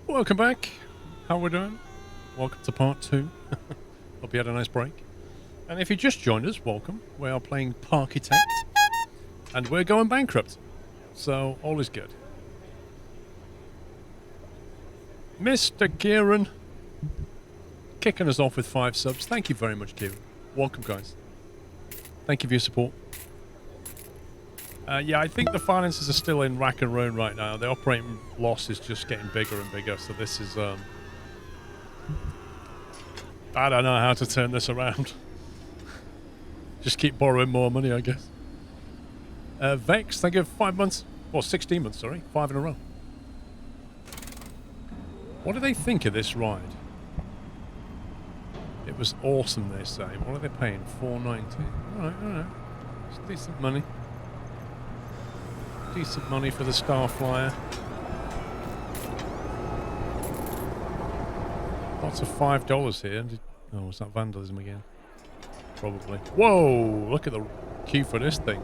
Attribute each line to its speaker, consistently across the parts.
Speaker 1: Welcome back. How we doing? Welcome to part 2. Hope you had a nice break. And if you just joined us, welcome. We are playing Parkitect. And we're going bankrupt. So, all is good. Mr. Kieran. Kicking us off with 5 subs. Thank you very much, Kieran. Welcome, guys. Thank you for your support. Yeah, I think the finances are still in rack and ruin right now. The operating loss is just getting bigger and bigger. So this is... I don't know how to turn this around. Just keep borrowing more money, I guess. Vex, thank you for 5 months. Well, 16 months, sorry. 5 in a row. What do they think of this ride? It was awesome, they say. What are they paying? $4.90. Alright. It's decent money. Decent money for the Starflyer. Lots of $5 here. Oh, was that vandalism again? Probably. Whoa! Look at the queue for this thing.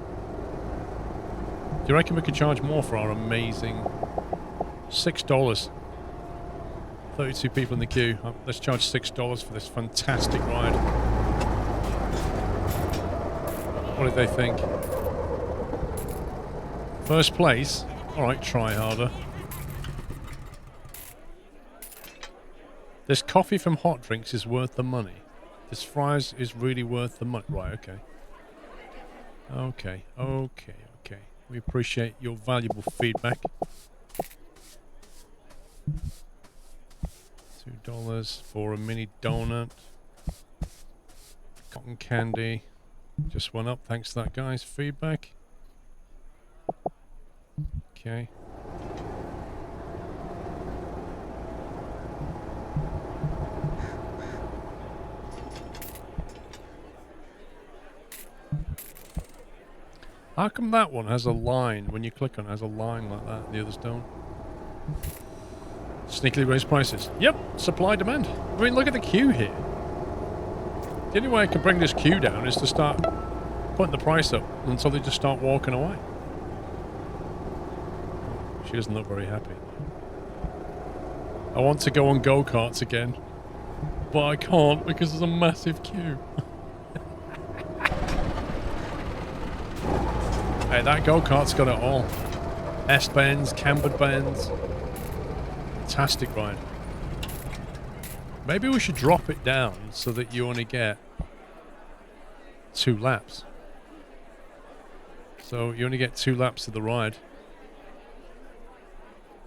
Speaker 1: Do you reckon we could charge more for our amazing $6? 32 people in the queue. Let's charge $6 for this fantastic ride. What did they think? First place? Alright, try harder. This coffee from Hot Drinks is worth the money. This fries is really worth the money. Right, okay. Okay. We appreciate your valuable feedback. $2 for a mini donut. Cotton candy. Just went up. Thanks to that guy's feedback. Okay. How come that one has a line, when you click on it, has a line like that, and the others don't? Sneakily raise prices. Yep, supply demand. I mean, look at the queue here. The only way I can bring this queue down is to start putting the price up until they just start walking away. She doesn't look very happy. I want to go on go-karts again, but I can't because there's a massive queue. Hey, that go-kart's got it all. S-bends, cambered bends. Fantastic ride. Maybe we should drop it down so that you only get 2 laps. So you only get 2 laps of the ride.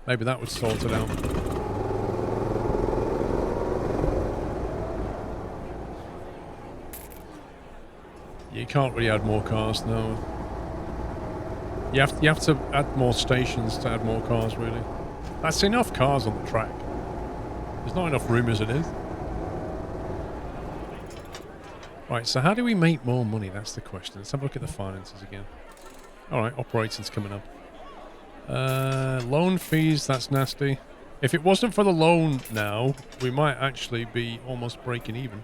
Speaker 1: Maybe that would sort it out. You can't really add more cars, no. You have to add more stations to add more cars, really. That's enough cars on the track. There's not enough room as it is. Right, so how do we make more money? That's the question. Let's have a look at the finances again. Alright, operating's coming up. Loan fees, that's nasty. If it wasn't for the loan now, we might actually be almost breaking even.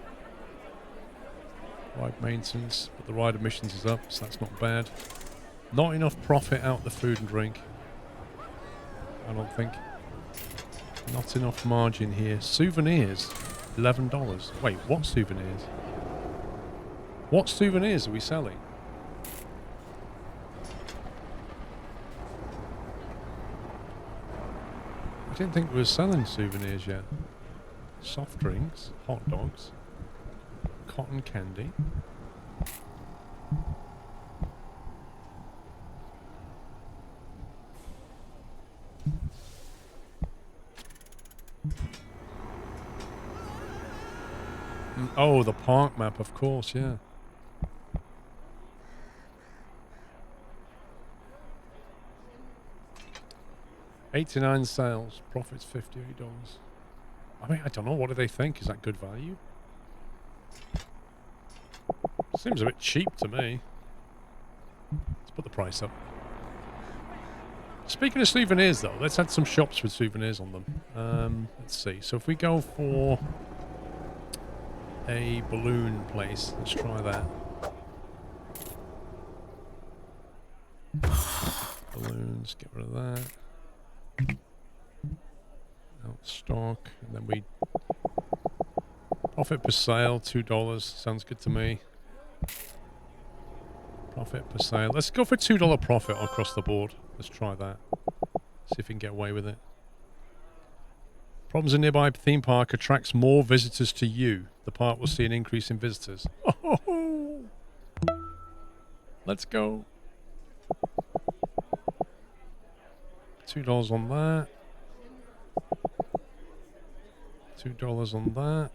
Speaker 1: Ride maintenance, but the ride emissions is up, so that's not bad. Not enough profit out the food and drink. I don't think. Not enough margin here. Souvenirs, $11. Wait, what souvenirs? What souvenirs are we selling? I didn't think we were selling souvenirs yet. Soft drinks, hot dogs, cotton candy. Oh, the park map, of course, yeah. $89 sales, profits $58. I mean, I don't know, what do they think? Is that good value? Seems a bit cheap to me. Let's put the price up. Speaking of souvenirs, though, let's add some shops with souvenirs on them. Let's see. So if we go for a balloon place, let's try that. Balloons, get rid of that. stock, and then we profit per sale, $2. Sounds good to me. Profit per sale. Let's go for $2 profit across the board. Let's try that. See if we can get away with it. Problems in nearby theme park attracts more visitors to you. The park will see an increase in visitors. Oh, let's go. $2 on that. $2 on that.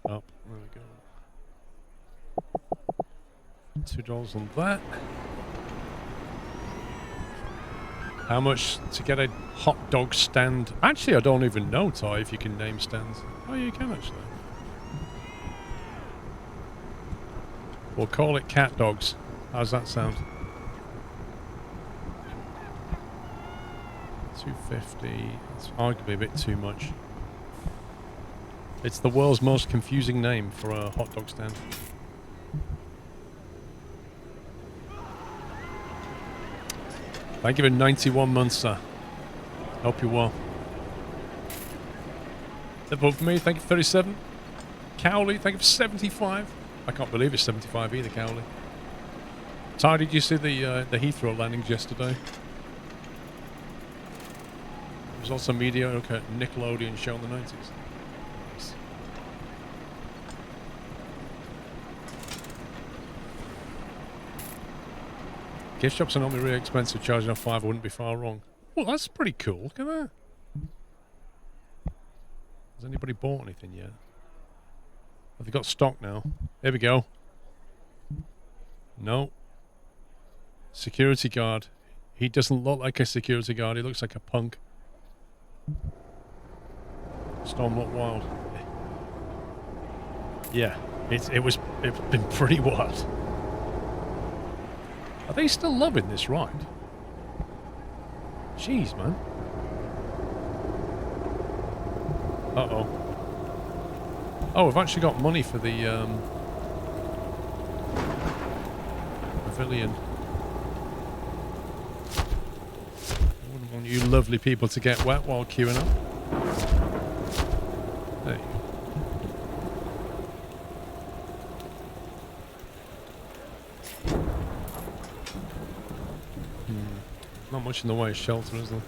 Speaker 1: Up. There we go. $2 on that. How much to get a hot dog stand? Actually, I don't even know, Ty, if you can name stands. Oh, you can actually. We'll call it cat dogs. How's that sound? 250. It's arguably a bit too much. It's the world's most confusing name for a hot dog stand. Thank you for 91 months, sir. Hope you're well. Above me, thank you for 37. Cowley, thank you for 75. I can't believe it's 75 either, Cowley. Ty, did you see the Heathrow landings yesterday? There was also mediocre Nickelodeon show in the 90s. Nice. Gift shops are normally really expensive. Charging off $5 wouldn't be far wrong. Well, that's pretty cool. Look at that. Has anybody bought anything yet? Have they got stock now? Here we go. No. Security guard. He doesn't look like a security guard. He looks like a punk. Storm looked wild. Yeah, it's been pretty wild. Are they still loving this ride? Jeez, man. Uh-oh. Oh, we've actually got money for the pavilion. I wouldn't want you lovely people to get wet while queuing up. There you go. Not much in the way of shelter, is there?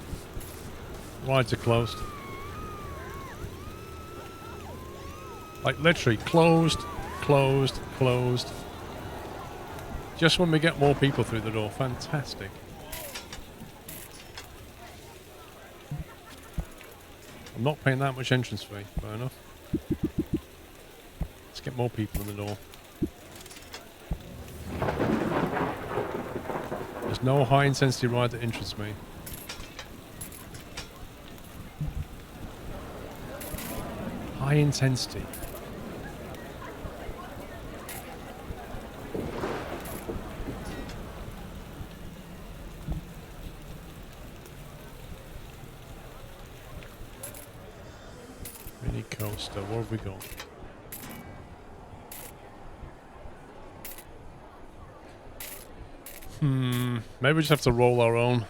Speaker 1: Rides are closed. Like literally closed, closed, closed. Just when we get more people through the door. Fantastic. I'm not paying that much entrance fee. Fair enough. Let's get more people in the door. There's no high intensity ride that interests me. High intensity. Mini coaster, what have we got? Maybe we just have to roll our own.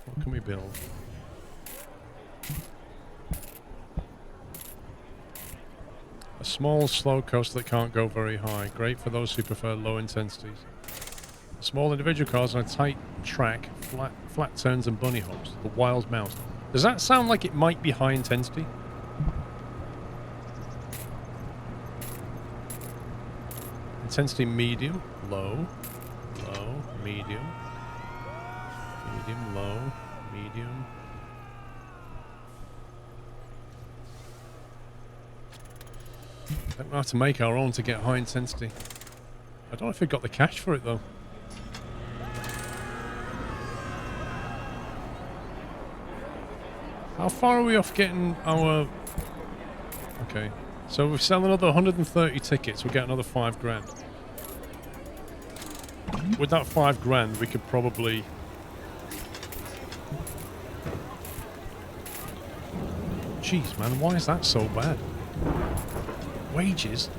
Speaker 1: What can we build? A small, slow coaster that can't go very high. Great for those who prefer low intensities. Small individual cars on a tight track, flat turns and bunny hops. The Wild Mouse. Does that sound like it might be high intensity? Intensity medium, low, low, medium, medium, low, medium. I think we'll have to make our own to get high intensity. I don't know if we've got the cash for it though. How far are we off getting our... Okay. So if we sell another 130 tickets, we'll get another $5,000. With that $5,000, we could probably... Jeez, man, why is that so bad? Wages?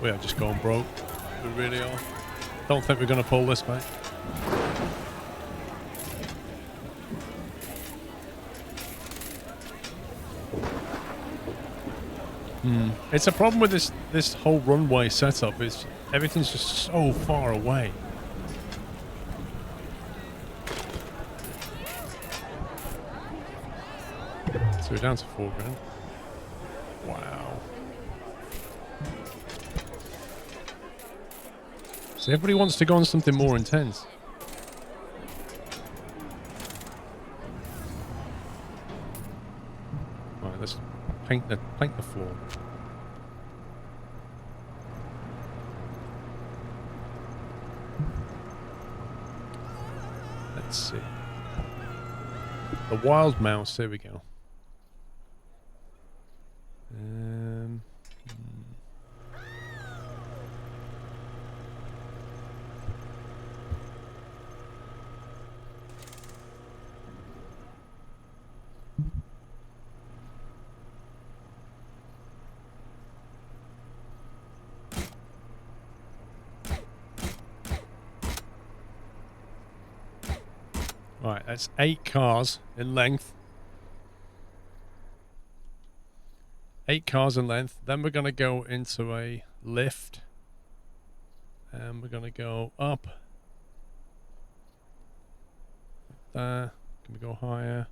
Speaker 1: We are just going broke. We really are. Don't think we're going to pull this back. It's a problem with this whole runway setup. Is everything's just so far away. So we're down to 4 grand. Wow. So everybody wants to go on something more intense. Right, let's paint the floor. Let's see. The wild mouse. There we go. Right, that's 8 cars in length. 8 cars in length. Then we're going to go into a lift. And we're going to go up. There. Can we go higher?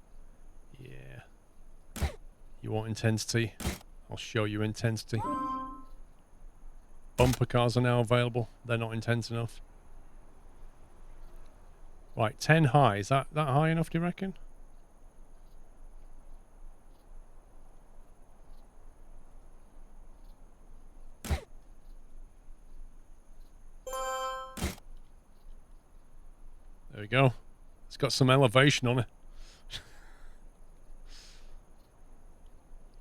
Speaker 1: Yeah. You want intensity? I'll show you intensity. Bumper cars are now available. They're not intense enough. Right, 10 high. Is that high enough, do you reckon? There we go. It's got some elevation on it.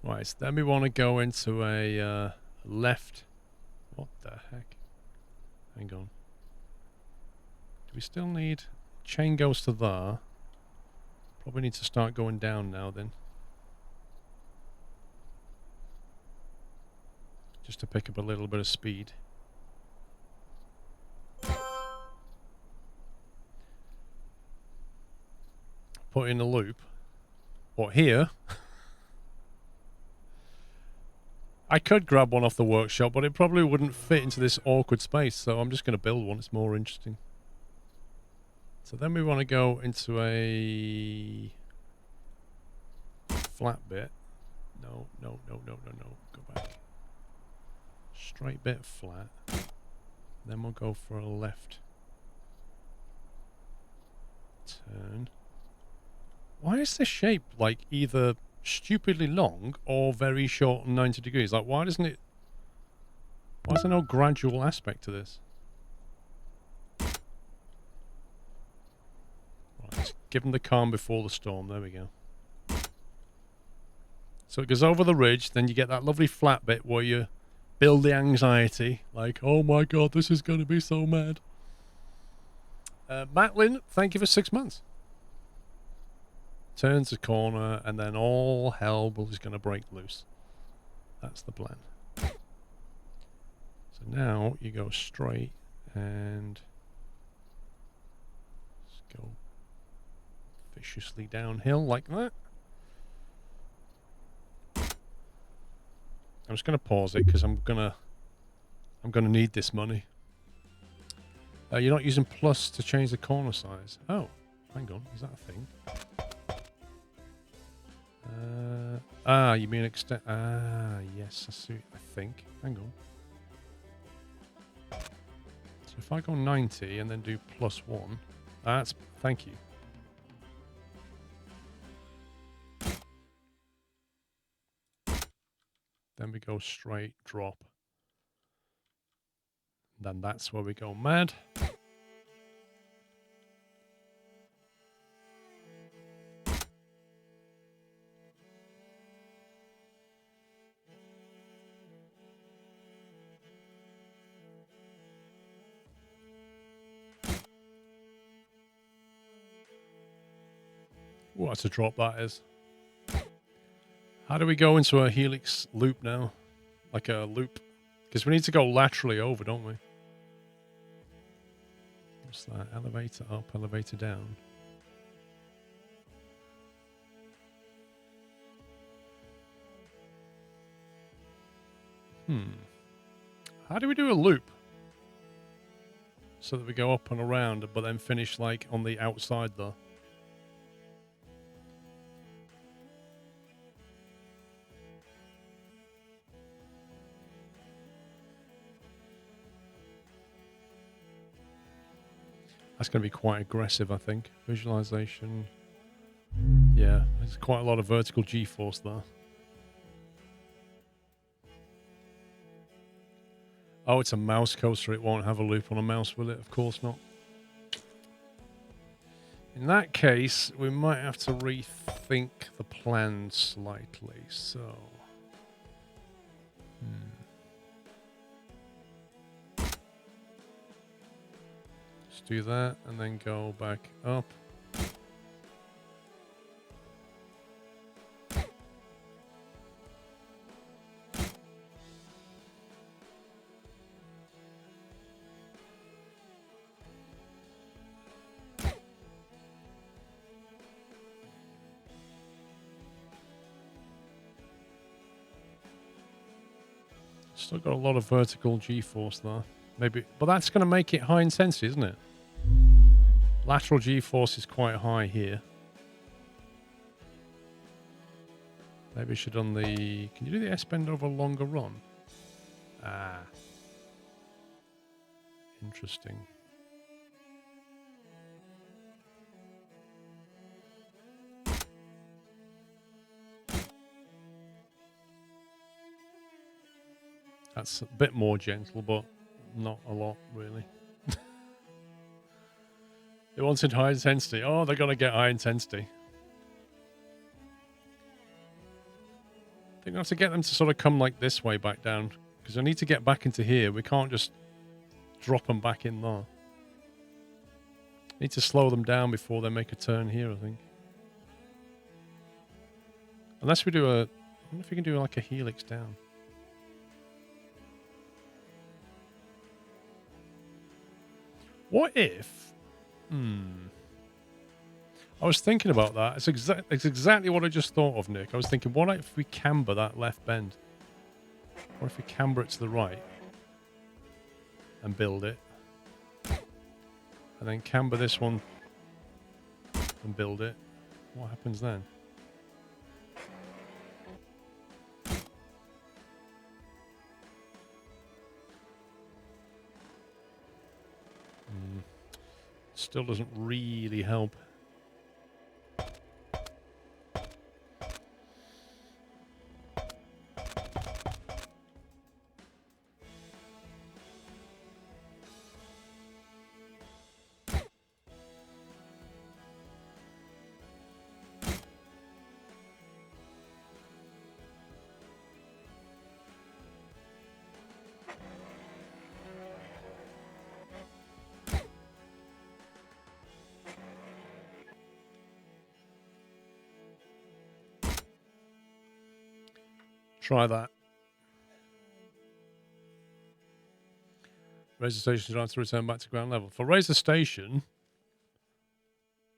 Speaker 1: Right, so then we want to go into a left. What the heck? Hang on. Do we still need... Chain goes to there. Probably need to start going down now then. Just to pick up a little bit of speed. Put in a loop. What, here? I could grab one off the workshop, but it probably wouldn't fit into this awkward space, so I'm just going to build one. It's more interesting. So then we want to go into a flat bit. No. Go back. Straight bit flat. Then we'll go for a left turn. Why is this shape like either stupidly long or very short and 90 degrees? Like, why is there no gradual aspect to this? Right, give them the calm before the storm. There we go. So it goes over the ridge, then you get that lovely flat bit where you build the anxiety. Like, oh my god, this is going to be so mad. Matlin, thank you for 6 months. Turns the corner, and then all hell is going to break loose. That's the plan. So now you go straight and just go viciously downhill like that. I'm just going to pause it because I'm gonna need this money. You're not using plus to change the corner size. Oh, hang on, is that a thing? You mean extend? Yes, I see. I think. Hang on. So if I go 90 and then do +1, that's thank you. Then we go straight drop. Then that's where we go mad. Oh, that's a drop, that is. How do we go into a helix loop now? Like a loop? Because we need to go laterally over, don't we? What's that? Elevator up, elevator down. How do we do a loop? So that we go up and around, but then finish like on the outside though. That's going to be quite aggressive, I think. Visualization. Yeah, there's quite a lot of vertical G-force there. Oh, it's a mouse coaster. It won't have a loop on a mouse, will it? Of course not. In that case, we might have to rethink the plan slightly. So, let's do that and then go back up. Still got a lot of vertical G-force there. Maybe, but that's going to make it high intensity, isn't it? Lateral G-force is quite high here. Maybe I should on the... Can you do the S-bend over longer run? Ah. Interesting. That's a bit more gentle, but not a lot, really. They wanted high intensity. Oh, they're going to get high intensity. I think I have to get them to sort of come like this way back down. Because I need to get back into here. We can't just drop them back in there. Need to slow them down before they make a turn here, I think. Unless we do a... I wonder if we can do like a helix down. What if... I was thinking about that. It's exactly what I just thought of, Nick. I was thinking, what if we camber that left bend? Or if we camber it to the right and build it? And then camber this one and build it. What happens then? Still doesn't really help. Try that. Raise the station drive to return back to ground level. For raise the station,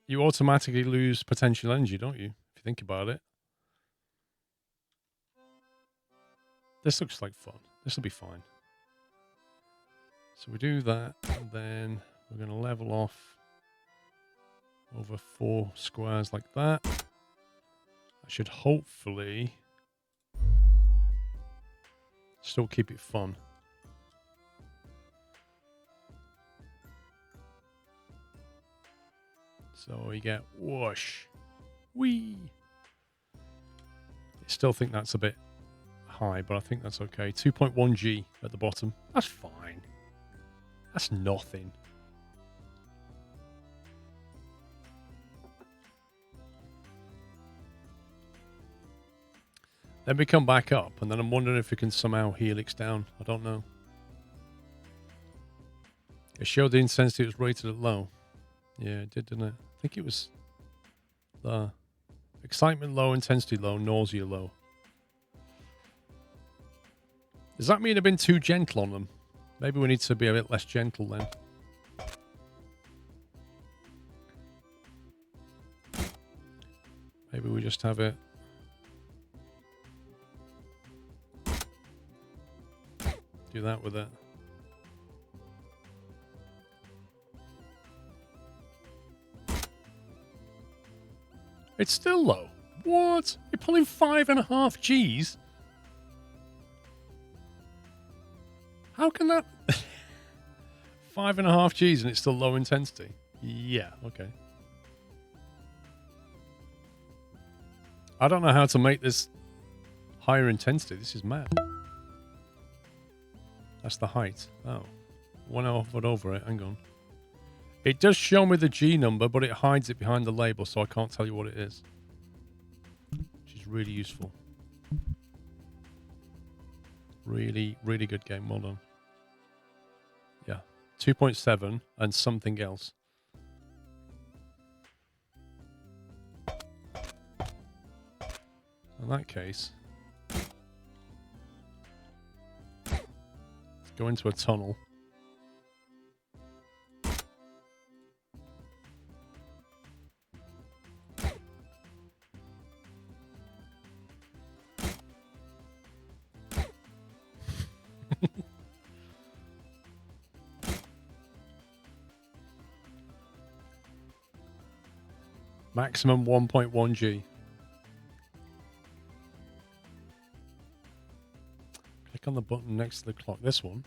Speaker 1: you automatically lose potential energy, don't you? If you think about it. This looks like fun. This will be fine. So we do that, and then we're going to level off over 4 squares like that. That should hopefully still keep it fun. So we get whoosh, whee. I still think that's a bit high, but I think that's okay. 2.1 G at the bottom. That's fine. That's nothing. Then we come back up, and then I'm wondering if we can somehow helix down. I don't know. It showed the intensity was rated at low. Yeah, it did, didn't it? I think it was there. Excitement low, intensity low, nausea low. Does that mean I've been too gentle on them? Maybe we need to be a bit less gentle then. Maybe we just have it. Do that with it. It's still low. What? You're pulling 5.5 Gs? How can that... 5.5 Gs and it's still low intensity? Yeah, okay. I don't know how to make this higher intensity. This is mad. That's the height. Oh. 1 foot over it. Hang on. It does show me the G number, but it hides it behind the label, so I can't tell you what it is. Which is really useful. Really, really good game. Well done. Yeah. 2.7 and something else. In that case, let's go into a tunnel. Maximum 1.1 G. Click on the button next to the clock. This one.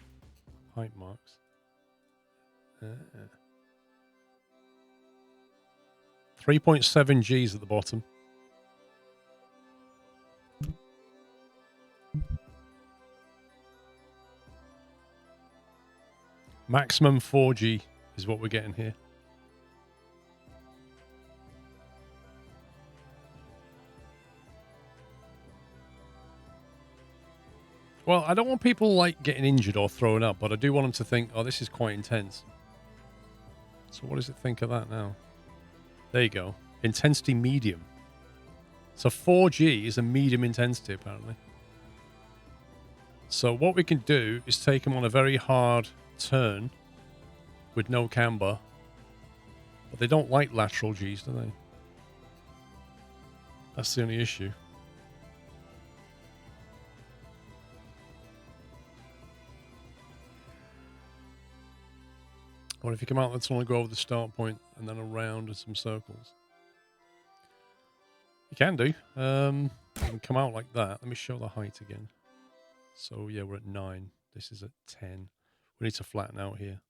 Speaker 1: Height marks. 3.7 Gs at the bottom. Maximum 4G is what we're getting here. Well, I don't want people like getting injured or thrown up, but I do want them to think, oh, this is quite intense. So what does it think of that now? There you go. Intensity medium. So 4G is a medium intensity, apparently. So what we can do is take them on a very hard turn with no camber. But they don't like lateral Gs, do they? That's the only issue. Or if you come out, let's only go over the start point and then around in some circles. You can do. You can come out like that. Let me show the height again. So yeah, we're at 9. This is at 10. We need to flatten out here.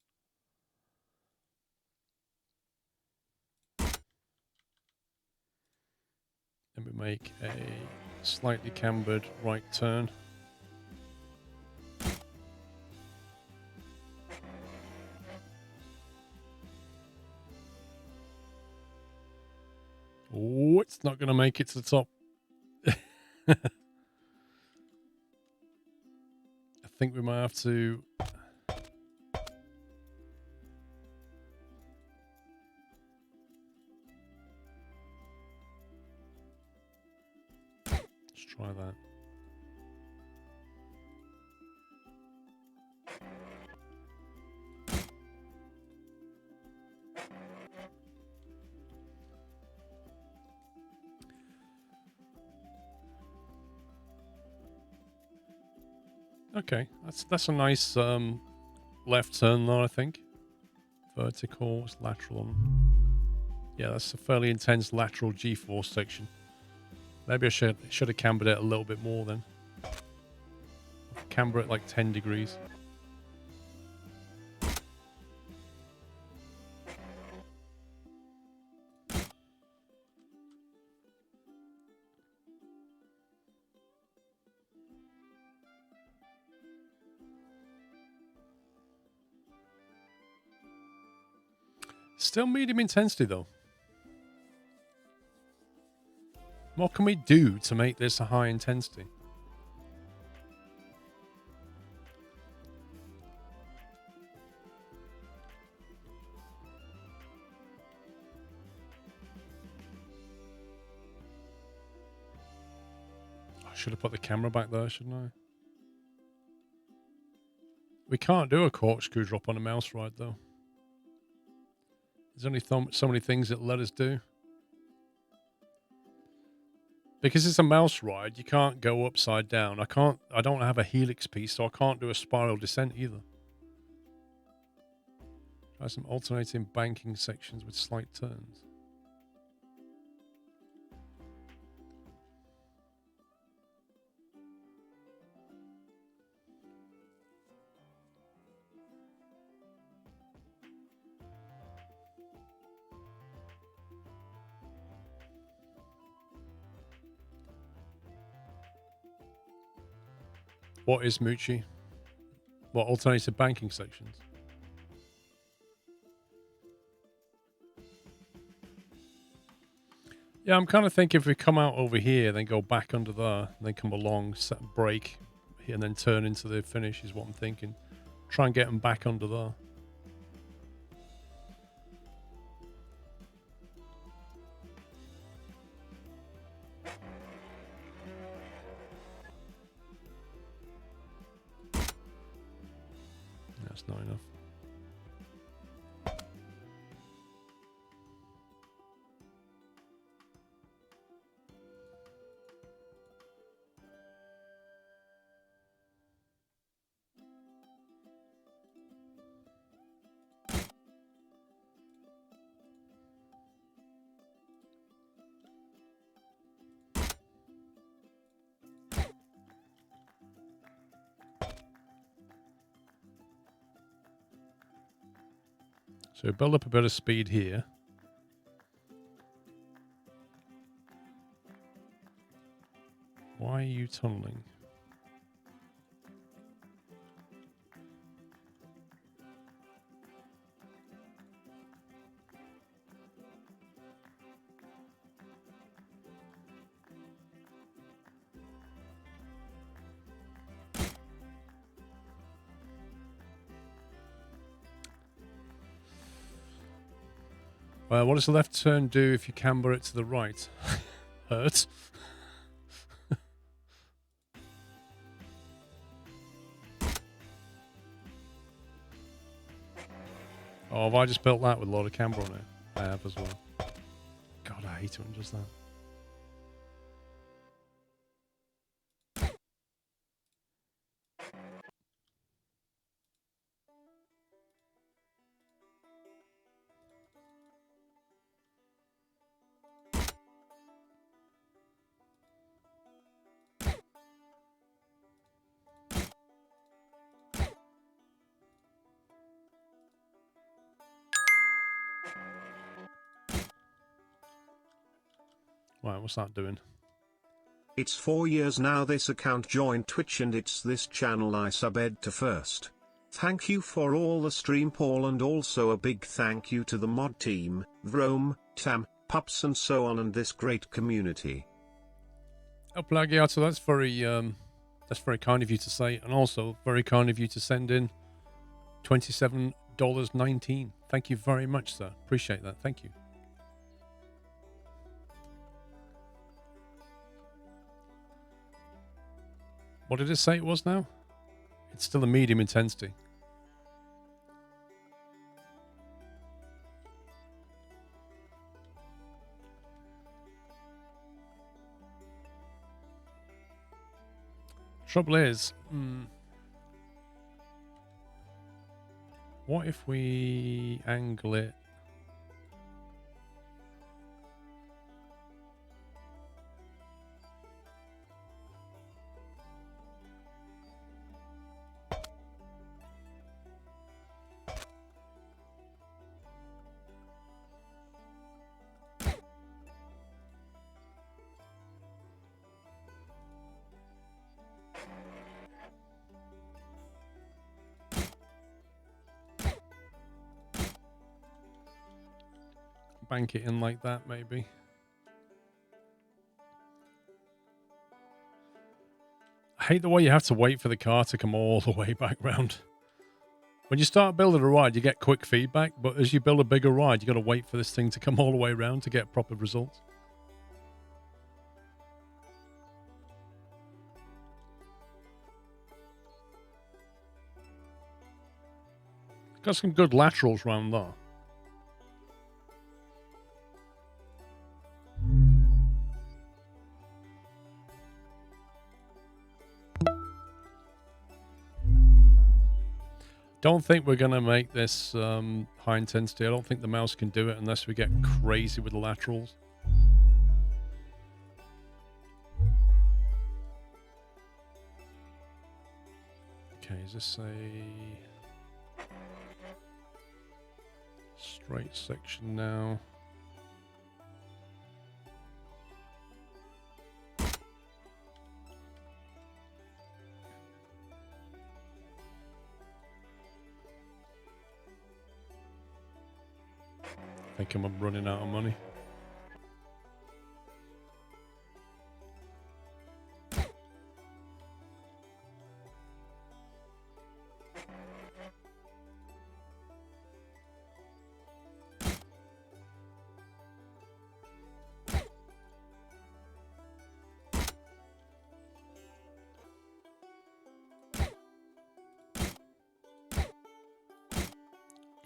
Speaker 1: Then we make a slightly cambered right turn. Oh, it's not going to make it to the top. I think we might have to... Let's try that. Okay, that's a nice left turn there, I think. Vertical, it's lateral on. Yeah, that's a fairly intense lateral G-force section. Maybe I should have cambered it a little bit more then. Camber it like 10 degrees. Still medium intensity though. What can we do to make this a high intensity? I should have put the camera back there, shouldn't I? We can't do a corkscrew drop on a mouse ride, though. There's only so many things that let us do. Because it's a mouse ride, you can't go upside down. I don't have a helix piece, so I can't do a spiral descent either. Try some alternating banking sections with slight turns. What is Moochie? What, alternative banking sections? Yeah, I'm kind of thinking if we come out over here, then go back under there, and then come along, set break, and then turn into the finish is what I'm thinking. Try and get them back under there. That's not enough. So build up a bit of speed here. Why are you tunneling? Well, what does the left turn do if you camber it to the right? Hurts. Oh, have I just built that with a lot of camber on it? I have as well. God, I hate it when it does that. Right, what's that doing?
Speaker 2: It's 4 years now this account joined Twitch and it's this channel I subbed to first. Thank you for all the stream, Paul, and also a big thank you to the mod team, Vrome, Tam, Pups and so on, and this great community.
Speaker 1: Oh, Plagiato, that's very kind of you to say, and also very kind of you to send in $27.19. Thank you very much, sir. Appreciate that. Thank you. What did it say it was now? It's still a medium intensity. Trouble is, what if we angle it? Bank it in like that, maybe. I hate the way you have to wait for the car to come all the way back round. When you start building a ride, you get quick feedback, but as you build a bigger ride, you got to wait for this thing to come all the way around to get proper results. Got some good laterals round there. Don't think we're going to make this high intensity. I don't think the mouse can do it unless we get crazy with the laterals. Okay, is this a straight section now? I think I'm running out of money.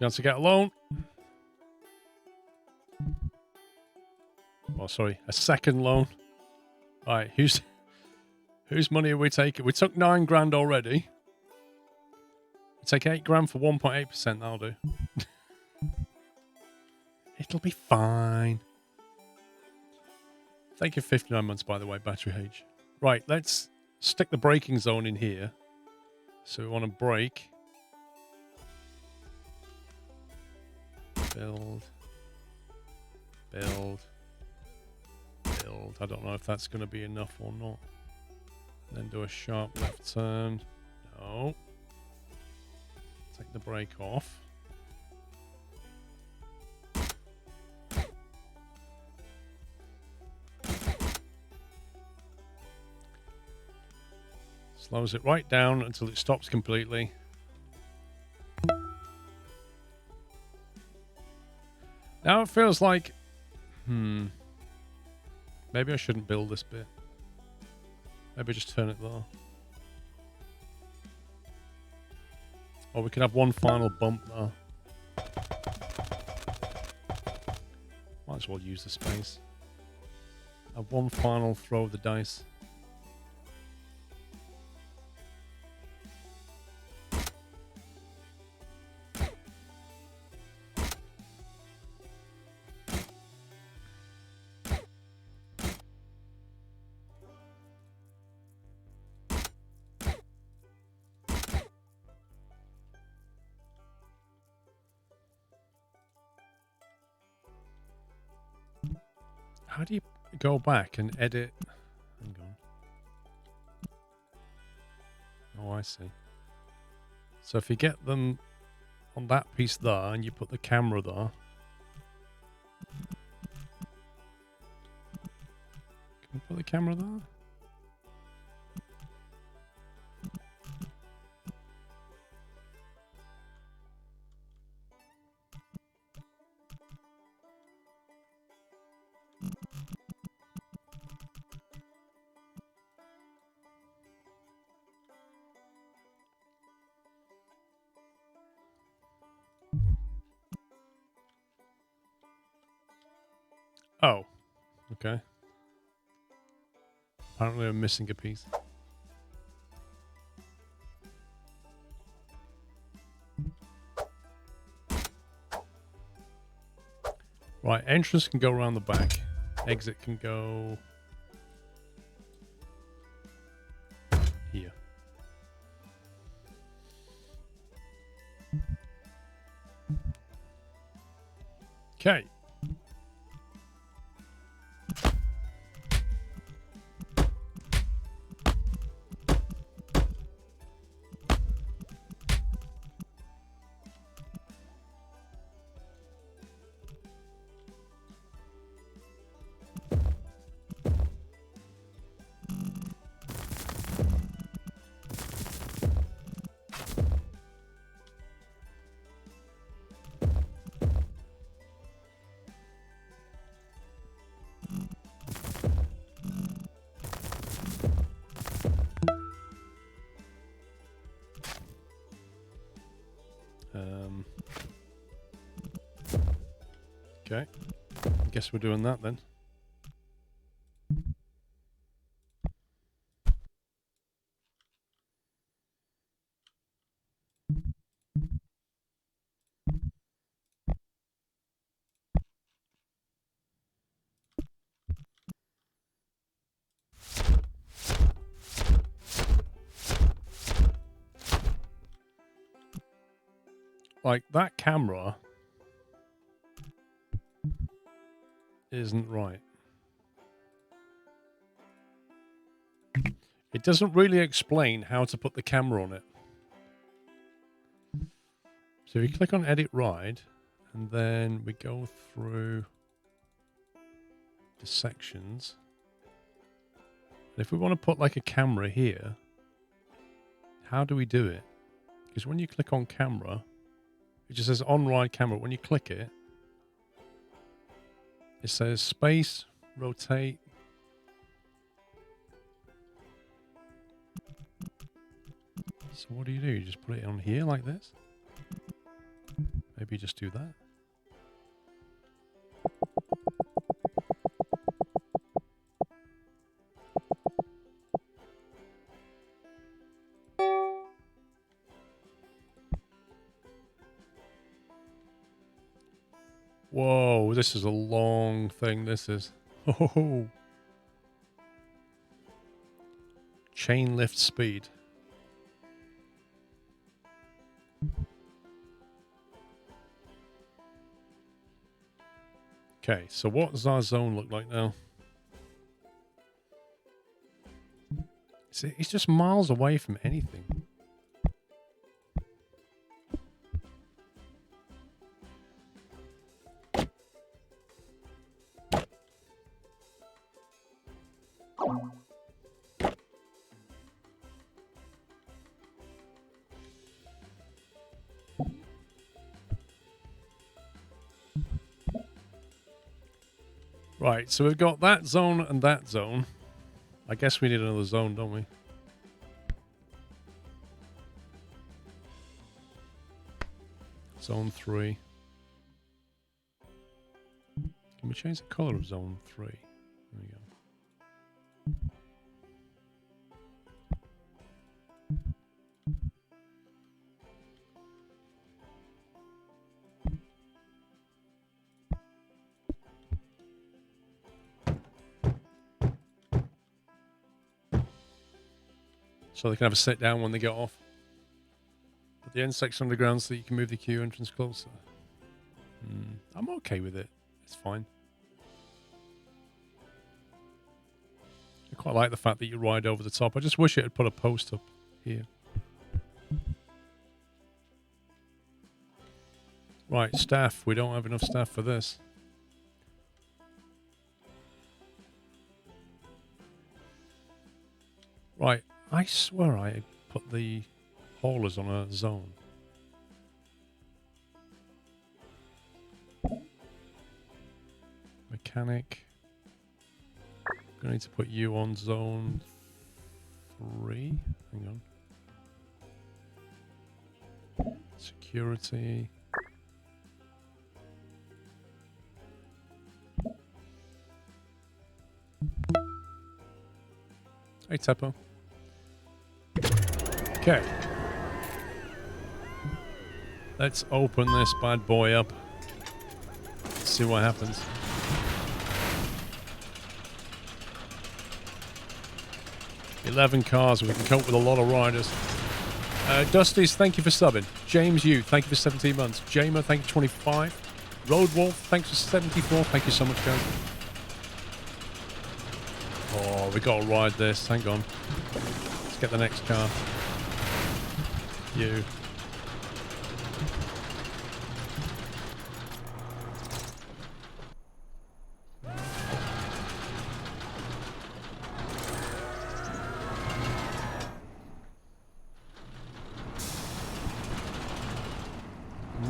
Speaker 1: You want to get a loan? Oh, sorry, a second loan. All right, whose money are we taking? We took 9 grand already. We take 8 grand for 1.8%. That'll do. It'll be fine. Thank you, 59 months, by the way, Battery H. Right, let's stick the braking zone in here. So we want to brake. Build. Build. Build. I don't know if that's going to be enough or not. Then do a sharp left turn. No. Take the brake off. Slows it right down until it stops completely. Now it feels like, maybe I shouldn't build this bit. Maybe just turn it there. Or we can have one final bump there. Might as well use the space. Have one final throw of the dice. How do you go back and edit? Hang on. Oh, I see. So if you get them on that piece there and you put the camera there. Can you put the camera there? Oh, okay. Apparently I'm missing a piece. Right, entrance can go around the back. Exit can go here. Okay. Okay. I guess we're doing that then. Like, that camera isn't right. It doesn't really explain how to put the camera on it. So if you click on Edit Ride, and then we go through the sections. And if we want to put like a camera here, how do we do it? Because when you click on camera, it just says on ride camera. When you click it, it says space, rotate. So what do? You just put it on here like this? Maybe just do that. Whoa, this is a long thing, this is. Oh. Chain lift speed. Okay, so what does our zone look like now? See, it's just miles away from anything. Right, so we've got that zone and that zone. I guess we need another zone, don't we? Zone 3. Can we change the color of zone 3? There we go. So they can have a sit down when they get off. Put the end section underground so that you can move the queue entrance closer. I'm okay with it. It's fine. I quite like the fact that you ride over the top. I just wish it had put a post up here. Right, staff. We don't have enough staff for this. Right, I swear I put the haulers on a zone. Mechanic. Gonna need to put you on zone 3. Hang on. Security. Hey, Teppo. Okay. Let's open this bad boy up. See what happens. $11 cars, we can cope with a lot of riders. Dusty's, thank you for subbing. James Yu, thank you for 17 months. Jamer, thank you for 25. Roadwolf, thanks for 74. Thank you so much, guys. Oh, we gotta ride this. Hang on. Let's get the next car. You.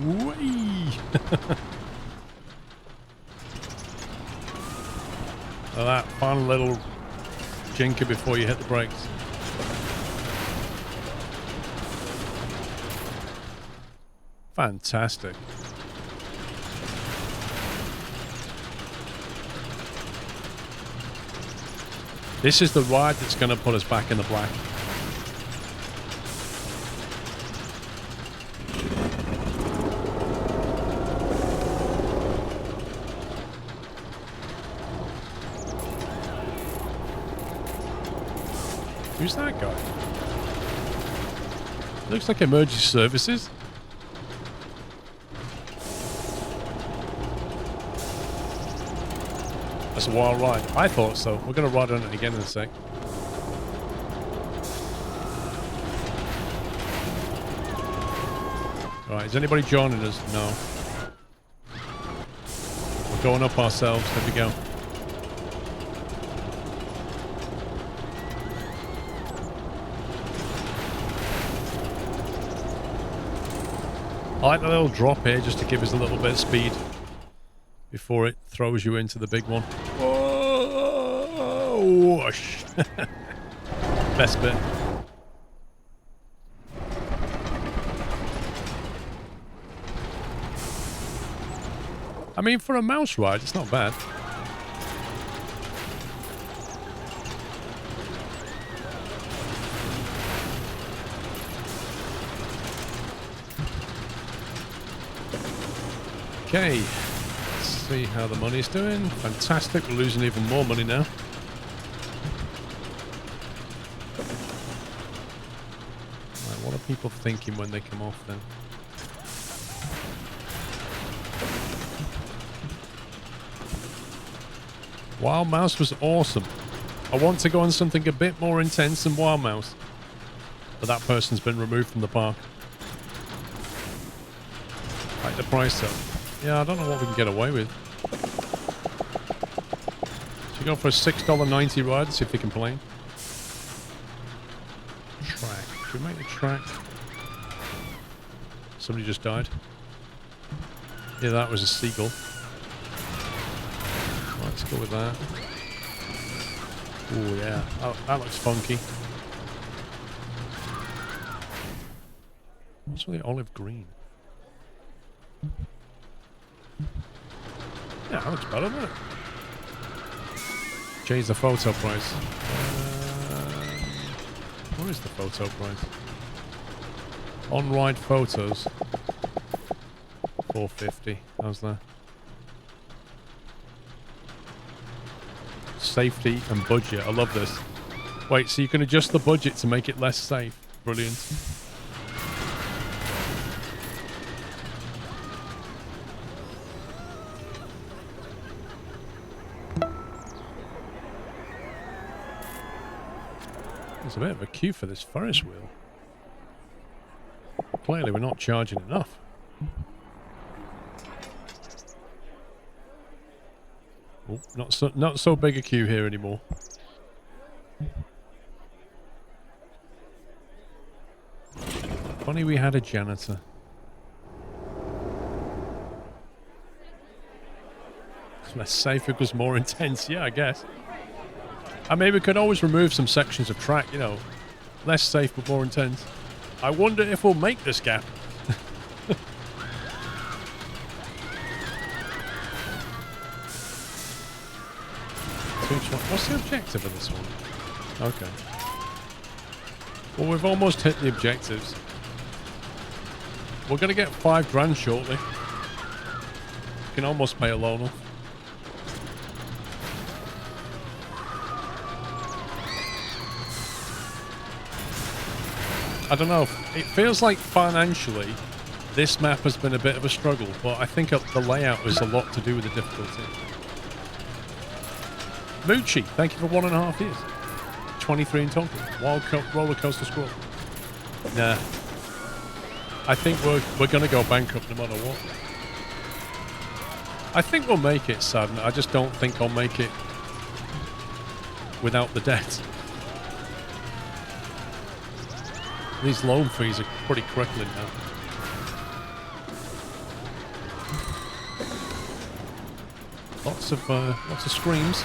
Speaker 1: Whee! So that final little jinker before you hit the brakes. Fantastic. This is the ride that's going to put us back in the black. Who's that guy? Looks like emergency services. That's a wild ride. I thought so. We're going to ride on it again in a sec. Alright, is anybody joining us? No. We're going up ourselves. There we go. I like the little drop here just to give us a little bit of speed before it throws you into the big one. Whoa! Whoosh. Best bit. I mean, for a mouse ride, it's not bad. Okay, let's see how the money's doing. Fantastic, we're losing even more money now. Right, what are people thinking when they come off then? Wild Mouse was awesome. I want to go on something a bit more intense than Wild Mouse. But that person's been removed from the park. Like the price though. Yeah, I don't know what we can get away with. Should we go for a $6.90 ride and see if they complain? Track. Should we make the track? Somebody just died. Yeah, that was a seagull. Let's go with that. Oh yeah, oh, that looks funky. What's with the olive green? Yeah, that looks better, doesn't it? Change the photo price. What is the photo price? On-ride photos. $4.50. How's that? Safety and budget. I love this. Wait, so you can adjust the budget to make it less safe. Brilliant. There's a bit of a queue for this Ferris wheel. Clearly we're not charging enough. Oh, not so big a queue here anymore. Funny we had a janitor. Less safe because more intense. Yeah, I guess. I mean, we could always remove some sections of track, you know. Less safe but more intense. I wonder if we'll make this gap. What's the objective of this one? Okay. Well, we've almost hit the objectives. We're going to get $5 shortly. We can almost pay a loan off. I don't know. It feels like financially this map has been a bit of a struggle, but I think the layout has a lot to do with the difficulty. Moochie, thank you for 1.5 years. 23 in total. Wild roller coaster squirrel. Nah. I think we're going to go bankrupt no matter what. I think we'll make it, Sadden. I just don't think I'll make it without the debt. These loan fees are pretty crippling now. Lots of screams.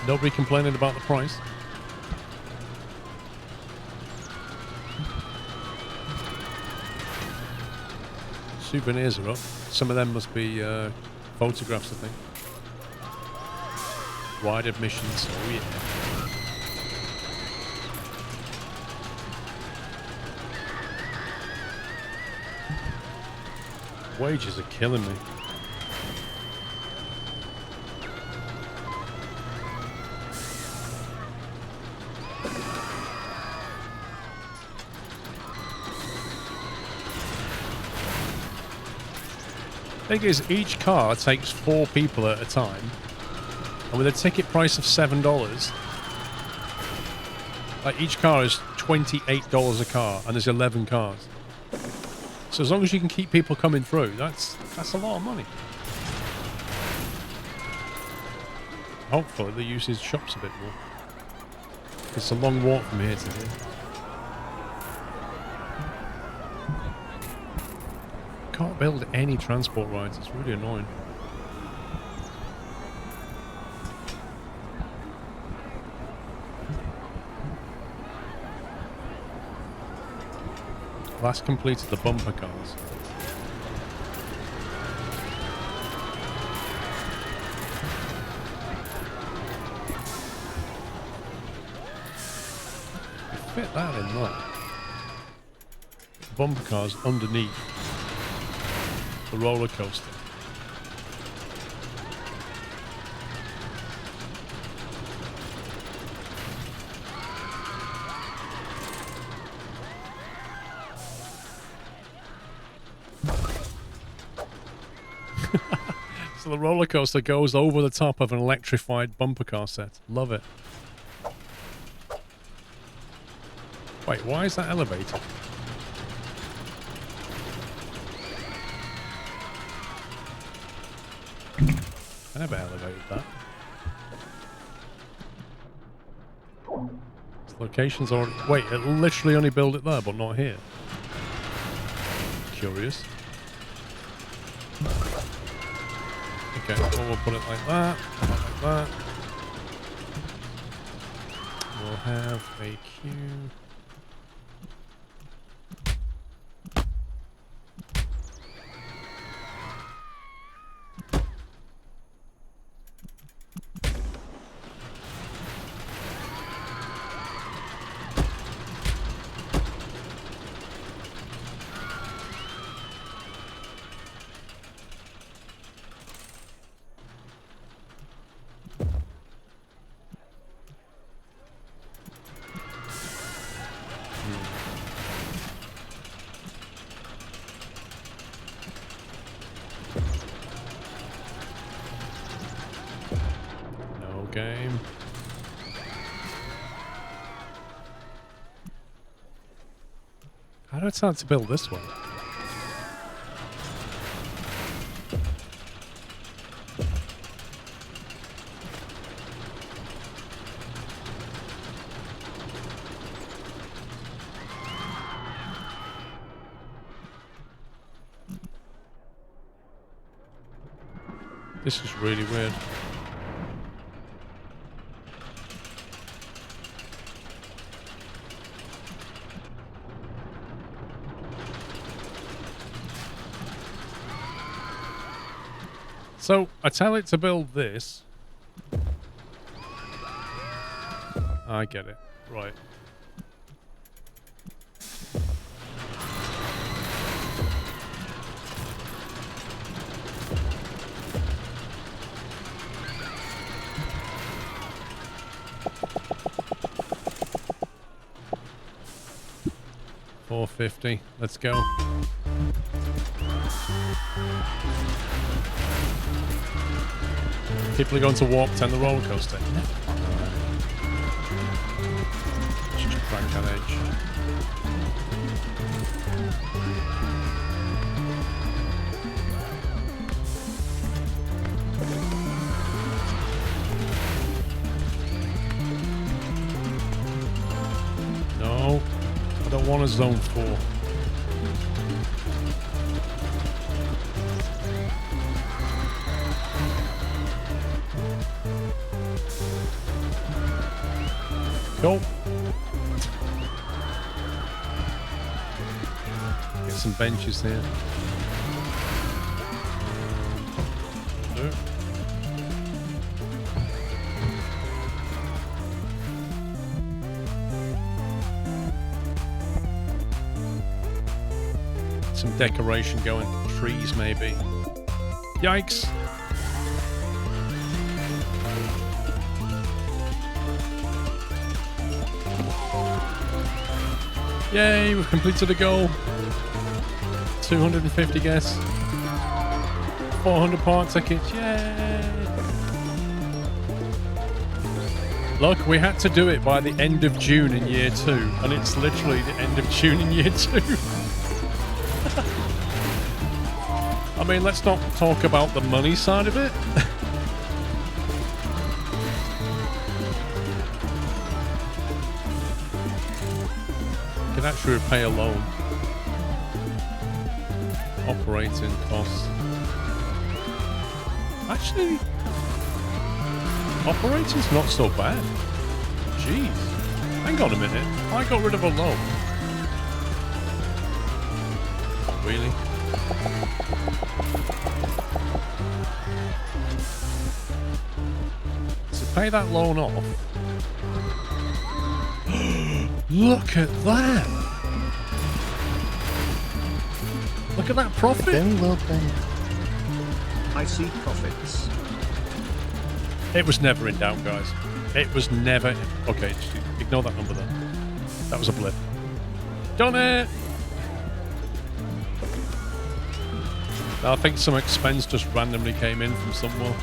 Speaker 1: Nobody complaining about the price. Souvenirs are up. Some of them must be photographs, I think. Ride admissions. Oh yeah. Wages are killing me. Thing is, each car takes 4 people at a time, and with a ticket price of $7, like each car is $28 a car, and there's 11 cars. So as long as you can keep people coming through, that's a lot of money. Hopefully the usage shops a bit more. It's a long walk from here to here. Can't build any transport rides. It's really annoying. Last completed the bumper cars. Fit that in there. Bumper cars underneath the roller coaster. So the roller coaster goes over the top of an electrified bumper car set. Love it. Wait, why is that elevated? I never elevated that. This location's already... Wait, it literally only built it there, but not here. Curious. Okay, well, we'll put it like that. Like that. We'll have a queue. Game. How do I start to build this one? This is really weird. So, I tell it to build this. I get it. Right. $450. Let's go. People are going to Warp 10 the roller coaster. Just crank that edge. No, I don't want a zone 4. Cool. Get some benches here. No. some decoration going. Trees, maybe. Yikes. Yay, we've completed a goal. 250 guests. 400 park tickets. Yay! Look, we had to do it by the end of June in year 2, and it's literally the end of June in year 2. I mean, let's not talk about the money side of it. Can actually repay a loan. Operating costs. Actually, operating's not so bad. Jeez. Hang on a minute. I got rid of a loan. Really? To pay that loan off. Look at that! Look at that profit!
Speaker 3: Very well done.
Speaker 2: I see profits.
Speaker 1: It was never in doubt, guys. It was never... Okay, just ignore that number there. That was a blip. Done it! I think some expense just randomly came in from somewhere.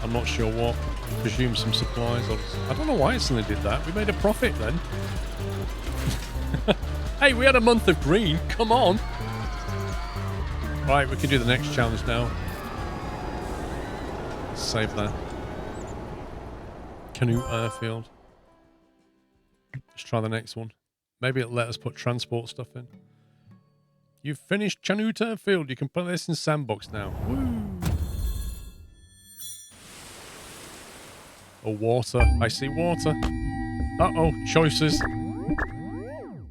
Speaker 1: I'm not sure what. Presume some supplies. I don't know why it suddenly did that. We made a profit then. Hey, we had a month of green. Come on. Right, we can do the next challenge now. Save that. Canoe airfield. Let's try the next one. Maybe it'll let us put transport stuff in. You've finished Canoe airfield. You can put this in Sandbox now. Woo! Oh, water. I see water. Uh-oh, choices.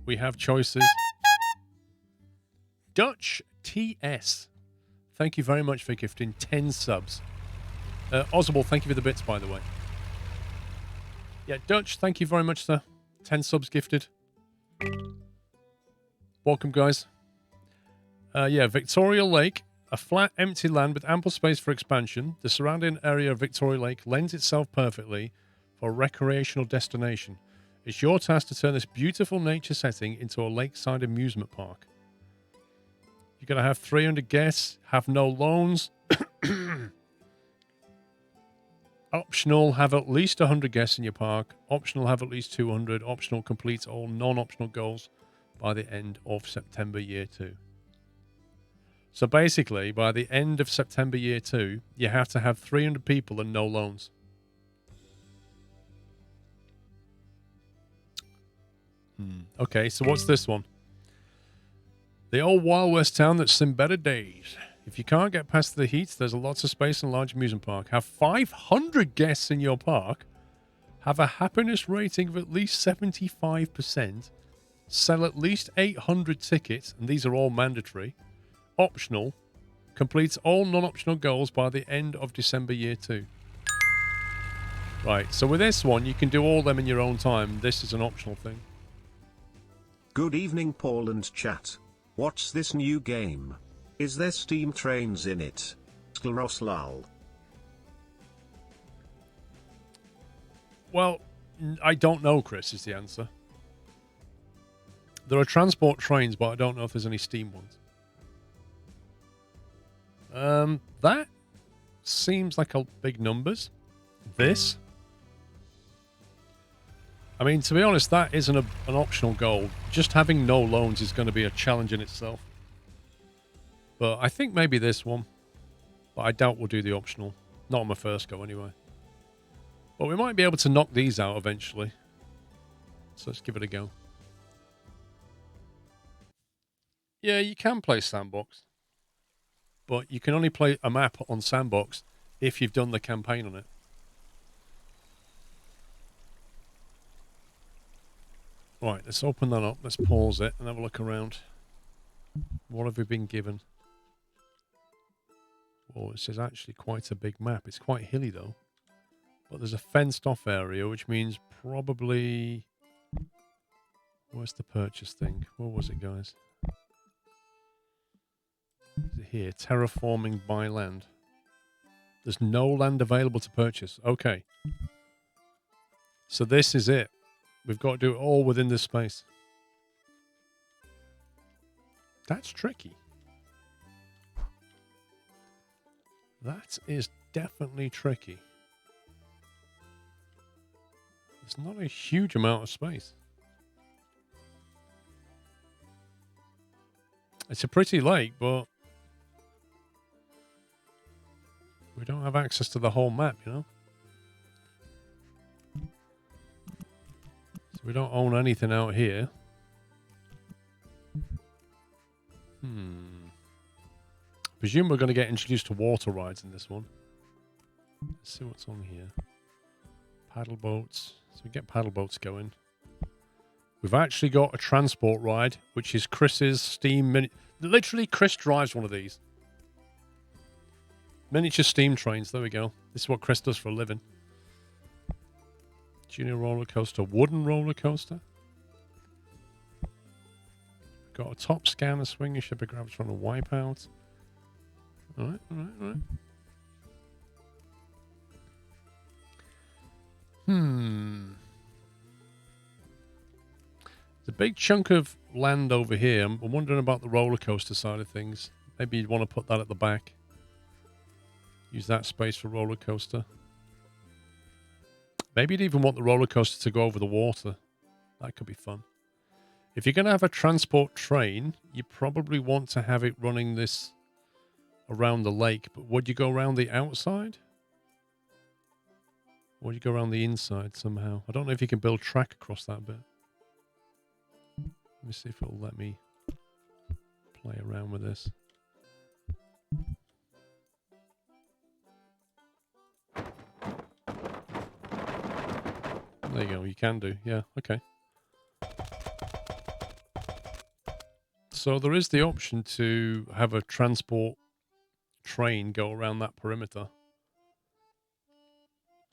Speaker 1: We have choices. Dutch TS. Thank you very much for gifting 10 subs. Oswald, thank you for the bits, by the way. Yeah, Dutch, thank you very much, sir. 10 subs gifted. Welcome, guys. Yeah, Victoria Lake. A flat, empty land with ample space for expansion. The surrounding area of Victoria Lake lends itself perfectly for a recreational destination. It's your task to turn this beautiful nature setting into a lakeside amusement park. You're going to have 300 guests, have no loans. Optional, have at least 100 guests in your park. Optional, have at least 200. Optional, complete all non-optional goals by the end of September year 2. So basically, by the end of September year 2, you have to have 300 people and no loans. Okay, so what's this one? The old Wild West town that's seen better days. If you can't get past the heat, there's lots of space in a large amusement park. Have 500 guests in your park. Have a happiness rating of at least 75%. Sell at least 800 tickets, and these are all mandatory. Optional. Completes all non-optional goals by the end of December year 2. Right, so with this one, you can do all them in your own time. This is an optional thing.
Speaker 2: Good evening, Paul and chat. What's this new game? Is there steam trains in it? SquirrelPlus.
Speaker 1: Well, I don't know, Chris, is the answer. There are transport trains, but I don't know if there's any steam ones. That seems like a big numbers. This? I mean, to be honest, that isn't an optional goal. Just having no loans is going to be a challenge in itself. But I think maybe this one. But I doubt we'll do the optional. Not on my first go, anyway. But we might be able to knock these out eventually. So let's give it a go. Yeah, you can play Sandbox. But you can only play a map on Sandbox if you've done the campaign on it. Right, let's open that up. Let's pause it and have a look around. What have we been given? Oh, this is actually quite a big map. It's quite hilly, though. But there's a fenced-off area, which means probably... Where's the purchase thing? Where was it, guys? Is it here? Terraforming by land. There's no land available to purchase. Okay. So this is it. We've got to do it all within this space. That's tricky. That is definitely tricky. There's not a huge amount of space. It's a pretty lake, but we don't have access to the whole map, you know? So we don't own anything out here. Presume we're going to get introduced to water rides in this one. Let's see what's on here. Paddle boats. So we get paddle boats going. We've actually got a transport ride, which is Chris's steam mini. Literally, Chris drives one of these. Miniature steam trains. There we go. This is what Chris does for a living. Junior roller coaster. Wooden roller coaster. Got a top scanner, swinger, ship of grabs from a wipeout. Alright. There's a big chunk of land over here. I'm wondering about the roller coaster side of things. Maybe you'd want to put that at the back. Use that space for roller coaster. Maybe you'd even want the roller coaster to go over the water. That could be fun. If you're going to have a transport train, you probably want to have it running this around the lake. But would you go around the outside? Or would you go around the inside somehow? I don't know if you can build track across that bit. Let me see if it'll let me play around with this. There you go, you can do. Yeah, okay. So there is the option to have a transport train go around that perimeter.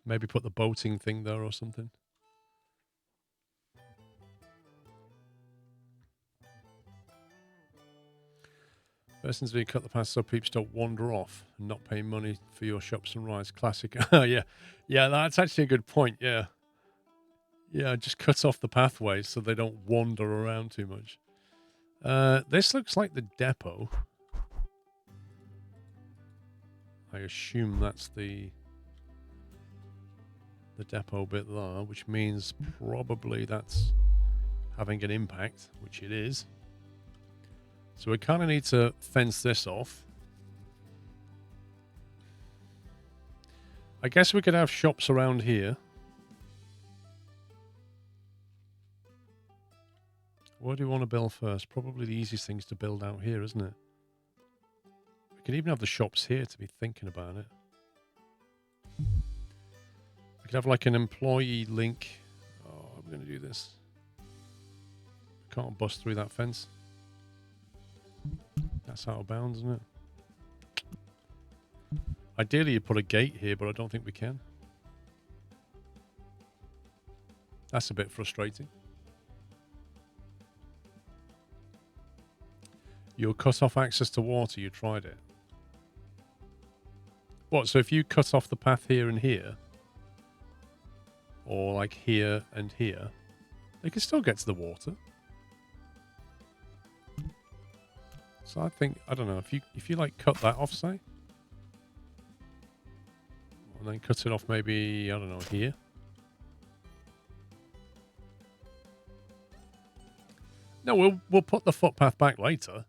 Speaker 1: Maybe put the boating thing there or something. Person's being cut the path so peeps don't wander off and not pay money for your shops and rides. Classic. Yeah, that's actually a good point. Yeah, just cut off the pathways so they don't wander around too much. This looks like the depot. I assume that's the depot bit there, which means probably that's having an impact, which it is. So we kind of need to fence this off. I guess we could have shops around here. What do you want to build first? Probably the easiest thing's to build out here, isn't it? We could even have the shops here to be thinking about it. We could have like an employee link. Oh, I'm going to do this. Can't bust through that fence. That's out of bounds, isn't it? Ideally, you put a gate here, but I don't think we can. That's a bit frustrating. You'll cut off access to water. You tried it. What? So if you cut off the path here and here, or like here and here, they can still get to the water. So I think, I don't know, if you like cut that off, say, and then cut it off maybe, I don't know, here. No, we'll put the footpath back later.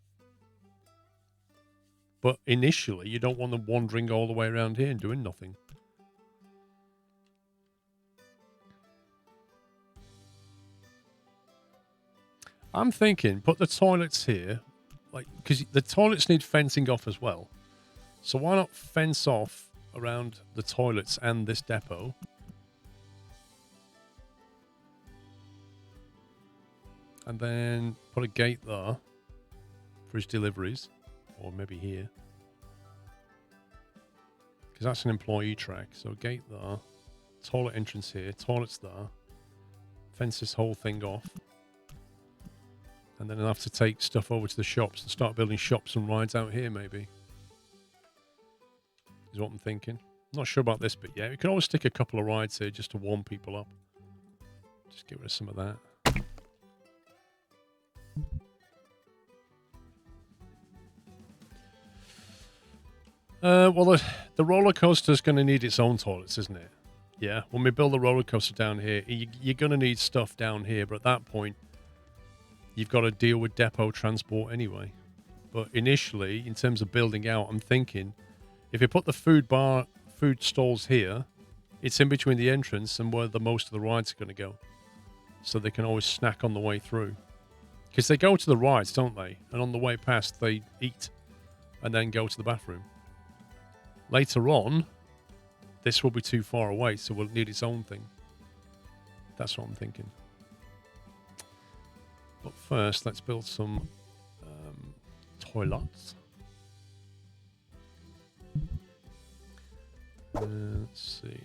Speaker 1: But initially, you don't want them wandering all the way around here and doing nothing. I'm thinking, put the toilets here. Like, because the toilets need fencing off as well. So why not fence off around the toilets and this depot? And then put a gate there for his deliveries. Or maybe here. Because that's an employee track. So gate there. Toilet entrance here. Toilets there. Fence this whole thing off. And then I'll have to take stuff over to the shops and start building shops and rides out here, maybe. Is what I'm thinking. Not sure about this bit yet. We can always stick a couple of rides here just to warm people up. Just get rid of some of that. Well, the roller coaster is going to need its own toilets, isn't it? Yeah. When we build the roller coaster down here, you're going to need stuff down here. But at that point, you've got to deal with depot transport anyway. But initially, in terms of building out, I'm thinking if you put the food stalls here, it's in between the entrance and where most of the rides are going to go. So they can always snack on the way through. Because they go to the rides, don't they? And on the way past, they eat and then go to the bathroom. Later on, this will be too far away, so we'll need its own thing. That's what I'm thinking. But first, let's build some toilets. Let's see.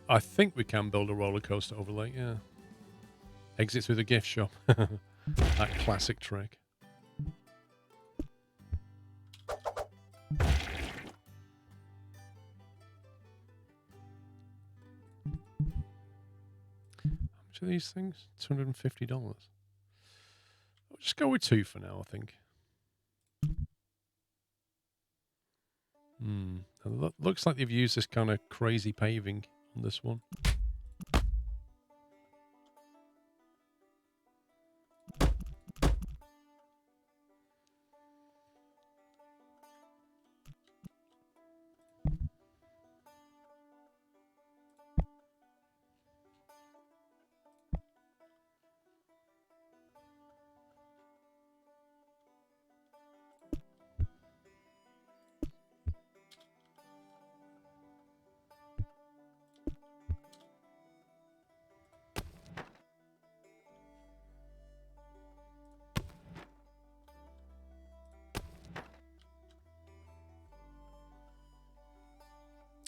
Speaker 1: I think we can build a roller coaster overlay, yeah. Exit through the gift shop. That classic trick. How much are these things? $250. I'll just go with 2 for now, I think. Looks like they've used this kind of crazy paving on this one.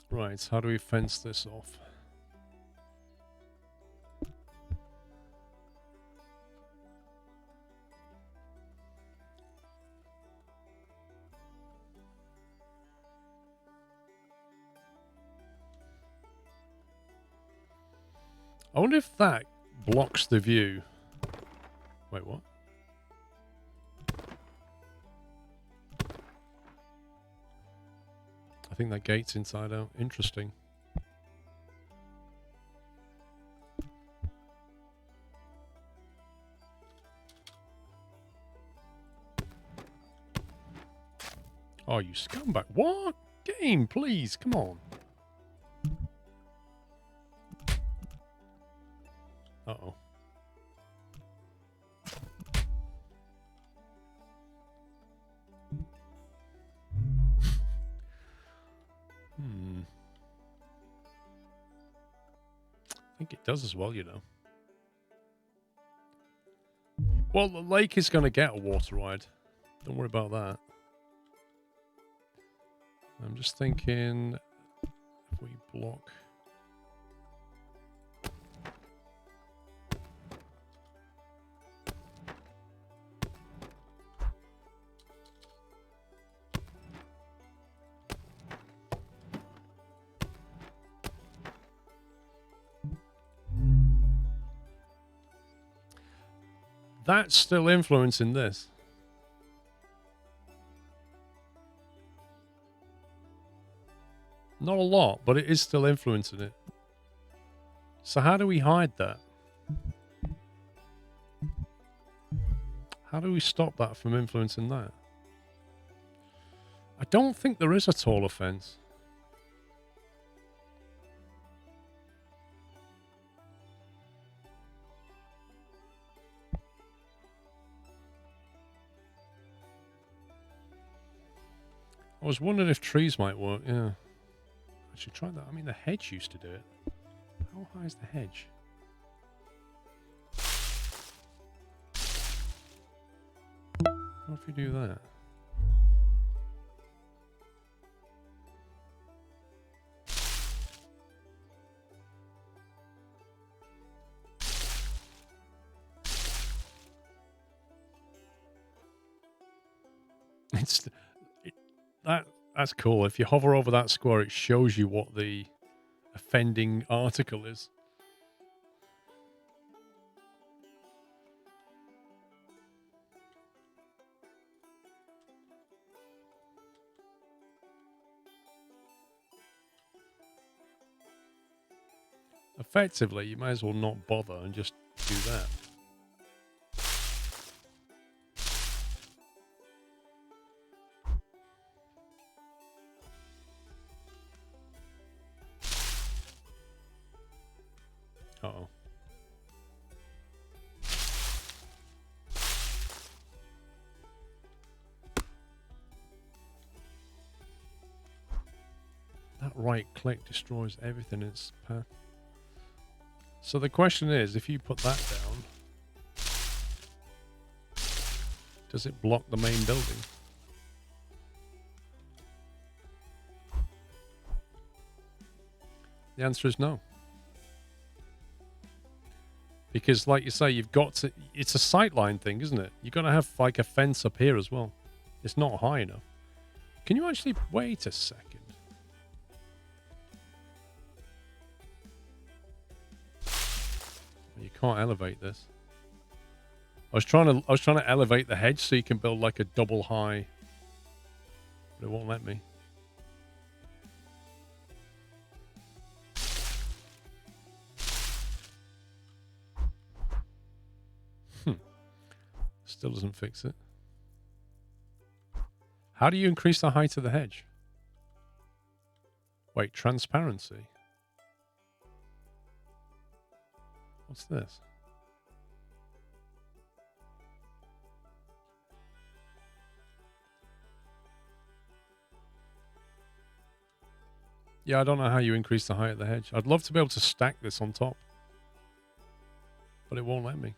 Speaker 1: Right, how do we fence this off? I wonder if that blocks the view. Wait, what? I think that gate's inside out. Interesting. Oh, you scumbag. What? Game, please. Come on. Uh-oh. I think it does as well, you know. Well, the lake is going to get a water ride. Don't worry about that. I'm just thinking if we block... That's still influencing this. Not a lot, but it is still influencing it. So how do we hide that? How do we stop that from influencing that? I don't think there is a taller fence. I was wondering if trees might work, yeah. I should try that. I mean, the hedge used to do it. How high is the hedge? What if you do that? That's cool. If you hover over that square, it shows you what the offending article is. Effectively, you may as well not bother and just do that. Uh-oh. That right click destroys everything in its path. So the question is, if you put that down, does it block the main building? The answer is no. Because like you say, you've got to, it's a sightline thing, isn't it? You've got to have like a fence up here as well. It's not high enough. Can you actually, wait a second. You can't elevate this. I was trying to elevate the hedge so you can build like a double high, but it won't let me. Still doesn't fix it. How do you increase the height of the hedge? Wait, transparency. What's this? Yeah, I don't know how you increase the height of the hedge. I'd love to be able to stack this on top, but it won't let me.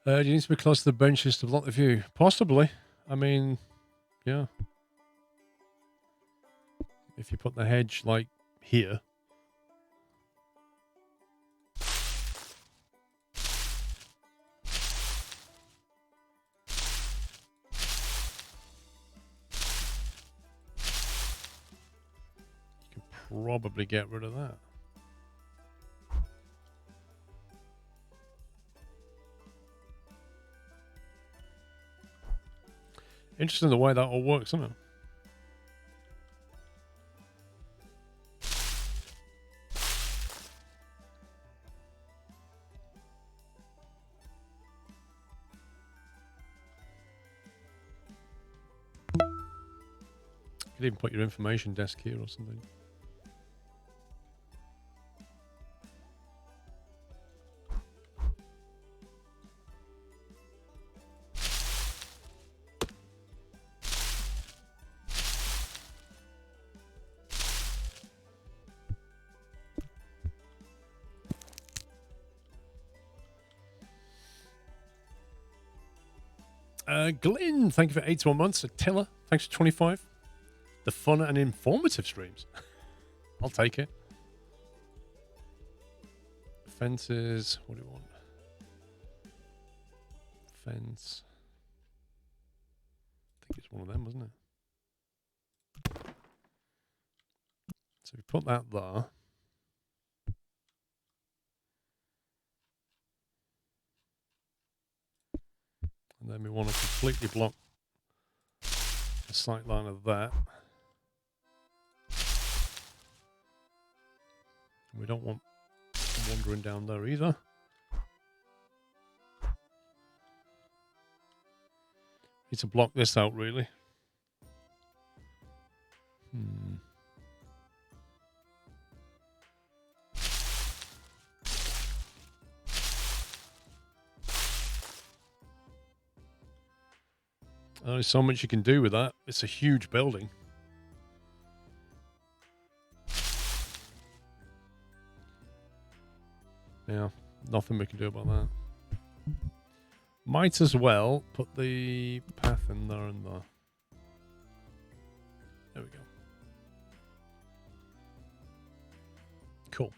Speaker 1: Do you need to be close to the benches to block the view? Possibly. I mean, yeah. If you put the hedge like here. You can probably get rid of that. Interesting the way that all works, isn't it? You could even put your information desk here or something. Glyn, thank you for 81 months. Attila, thanks for 25. The fun and informative streams. I'll take it. Fences, what do you want? Fence. I think it's one of them, wasn't it? So we put that there. And then we want to completely block the sight line of that. And we don't want wandering down there either. Need to block this out, really. There's so much you can do with that. It's a huge building. Yeah, nothing we can do about that. Might as well put the path in there and there. There we go. Cool.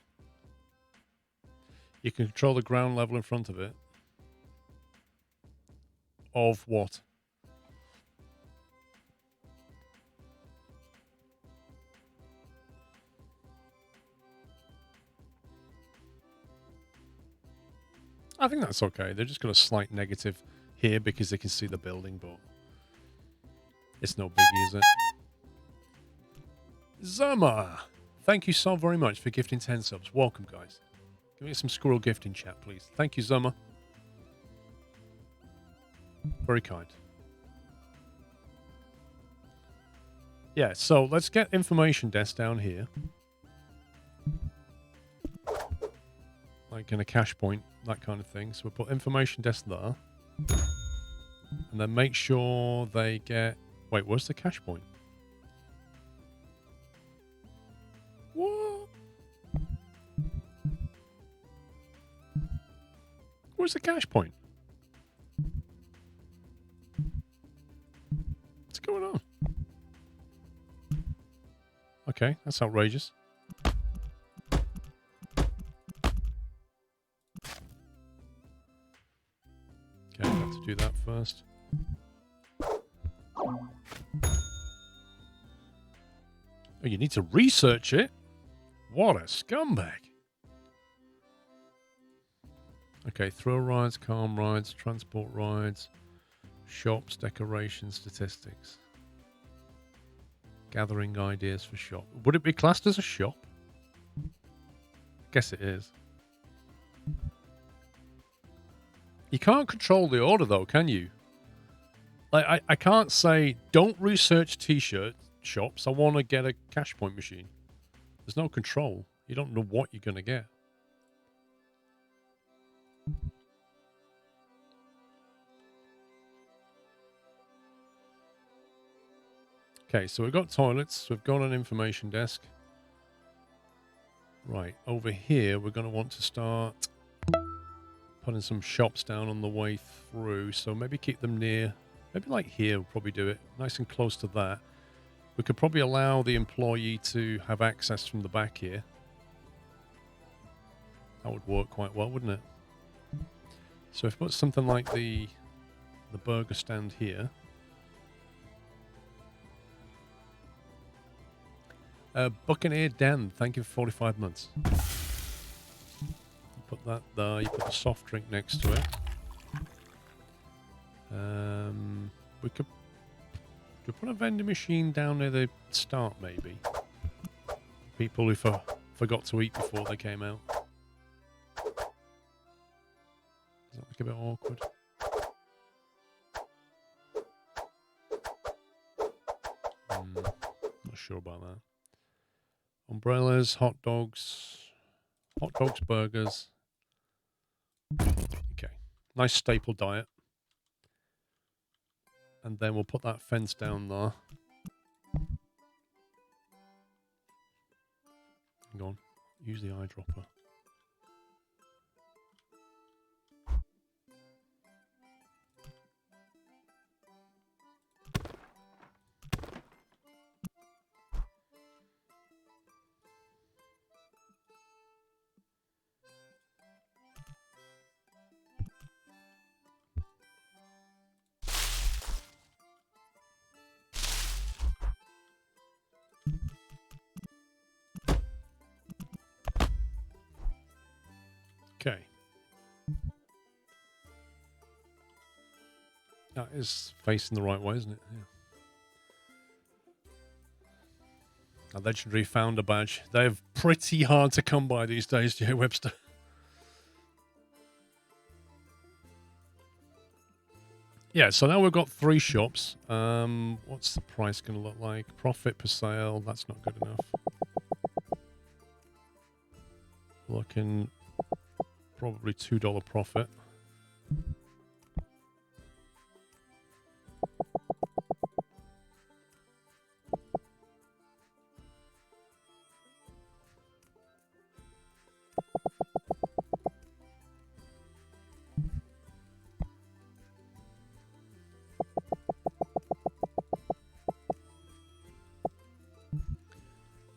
Speaker 1: You can control the ground level in front of it. Of what? I think that's okay. They're just got a slight negative here because they can see the building, but it's no biggie, is it? Zama! Thank you so very much for gifting 10 subs. Welcome, guys. Give me some squirrel gifting chat, please. Thank you, Zama. Very kind. Yeah, so let's get information desk down here. Like in a cache point, that kind of thing. So we'll put information desk there. And then make sure they get... Wait, where's the cache point? What? Where's the cache point? What's going on? Okay, that's outrageous. Okay, I have to do that first. Oh, you need to research it? What a scumbag. Okay, thrill rides, calm rides, transport rides, shops, decorations, statistics. Gathering ideas for shop. Would it be classed as a shop? Guess it is. You can't control the order though, can you? Like I can't say, don't research t-shirt shops. I want to get a cash point machine. There's no control. You don't know what you're going to get. Okay, so we've got toilets. We've got an information desk. Right, over here, we're going to want to start putting some shops down on the way through. So maybe keep them near, maybe like here, we'll probably do it nice and close to that. We could probably allow the employee to have access from the back here. That would work quite well, wouldn't it? So if we put something like the burger stand here. Buccaneer Dan, thank you for 45 months. You put that there, you put the soft drink next to it. We could put a vending machine down near the start, maybe. People who forgot to eat before they came out. Does that look a bit awkward? Not sure about that. Umbrellas, hot dogs, burgers. Okay, nice staple diet. And then we'll put that fence down there. Hang on, use the eyedropper. Okay. That is facing the right way, isn't it? Yeah. A legendary founder badge. They're pretty hard to come by these days, Jay Webster. Yeah, so now we've got 3 shops. What's the price going to look like? Profit per sale. That's not good enough. Looking probably $2 profit.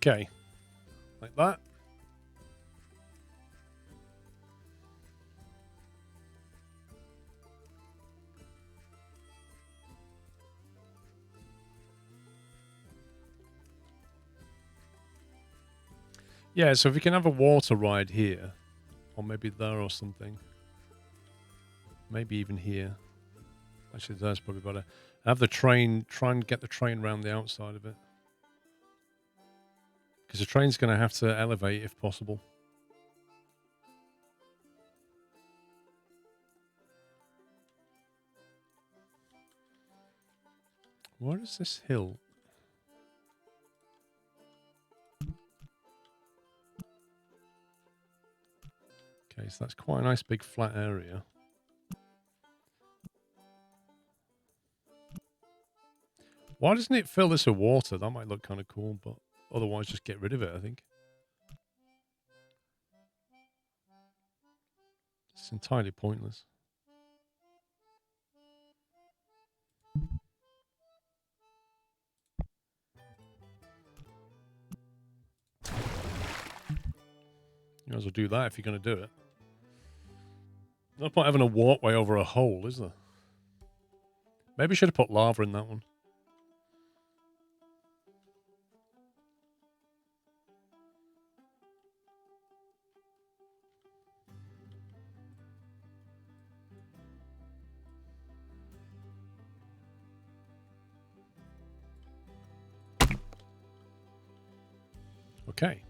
Speaker 1: Okay. Like that. Yeah, so if we can have a water ride here, or maybe there or something. Maybe even here. Actually, that's probably better. Have the train, try and get the train around the outside of it. Because the train's going to have to elevate if possible. Where is this hill? Okay, so that's quite a nice big flat area. Why doesn't it fill this with water? That might look kind of cool, but otherwise just get rid of it, I think. It's entirely pointless. You might as well do that if you're going to do it. No point having a walkway over a hole, is there? Maybe I should have put lava in that one. Okay.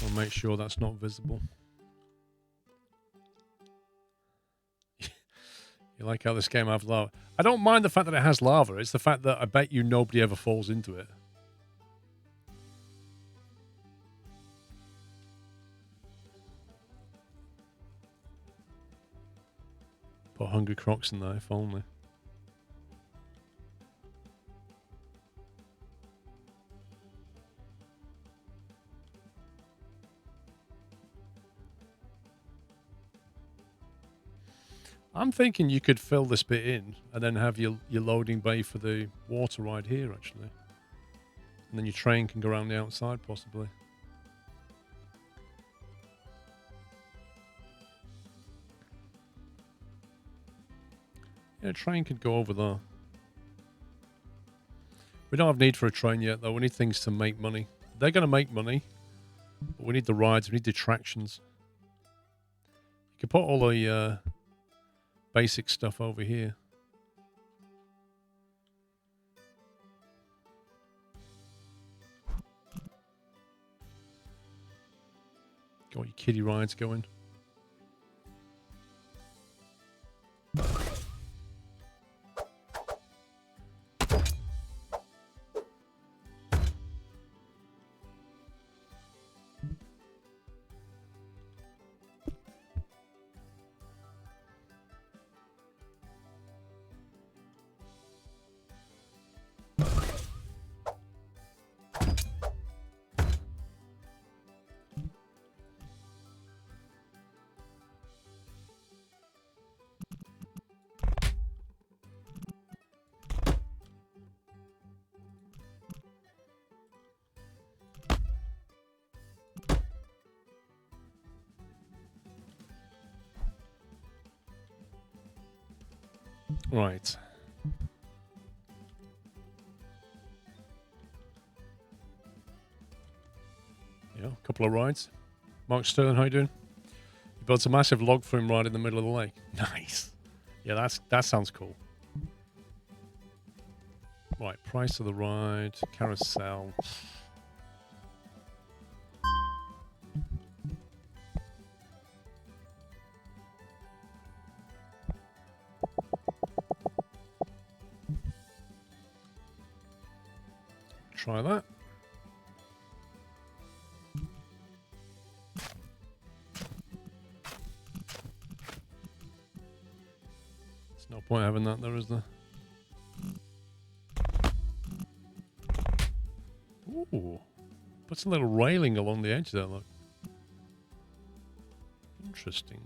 Speaker 1: I'll make sure that's not visible. You like how this game has lava? I don't mind the fact that it has lava. It's the fact that I bet you nobody ever falls into it. Put Hungry Crocs in there, if only. I'm thinking you could fill this bit in and then have your loading bay for the water ride here, actually. And then your train can go around the outside, possibly. Yeah, a train could go over there. We don't have need for a train yet, though. We need things to make money. They're going to make money, but we need the rides. We need the attractions. You can put all the basic stuff over here. Got your kiddie rides going. Right. Yeah, a couple of rides. Mark Sterling, how you doing? You built a massive log flume ride in the middle of the lake. Nice. Yeah, that sounds cool. Right, price of the ride, carousel. Try that. There's no point having that there, is there? Ooh. Puts a little railing along the edge there, look. Interesting.